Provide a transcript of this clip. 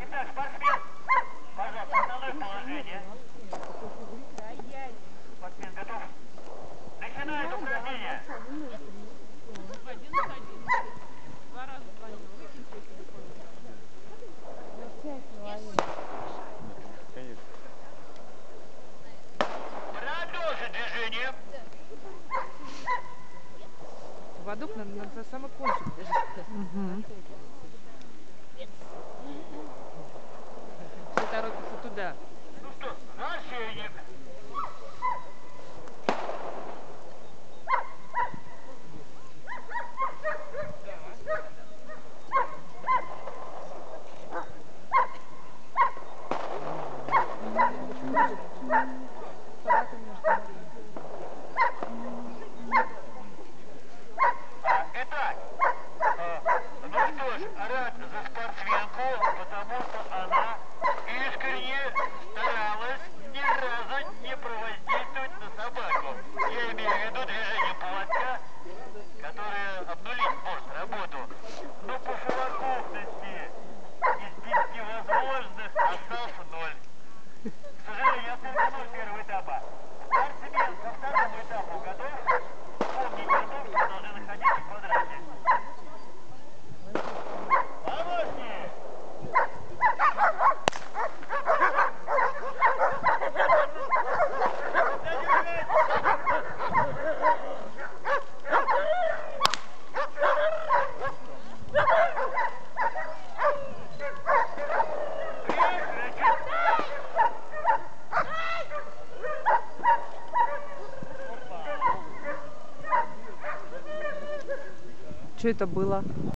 Итак, спортсмен, пожалуйста, основное положение. Спортсмен готов? Начинает упражнение. 11:11. 2 раза звонил. Выкинь свой телефон. Продолжи движение. Поводок на самый кончик даже. Все торопятся туда. Ну что, на ошейник. Итак, ну что ж, рад за спортсменку, потому что она искренне старалась ни разу не провоздействовать на собаку. Я имею в виду движение поводка, которое обнулить может работу. Но по совокупности из 10 возможных остался 0. К сожалению, остался 0 первого этапа. Спортсмен ко второму этапу готов? Помните о том, что должны находиться в квадрате. Помощник! Что это было?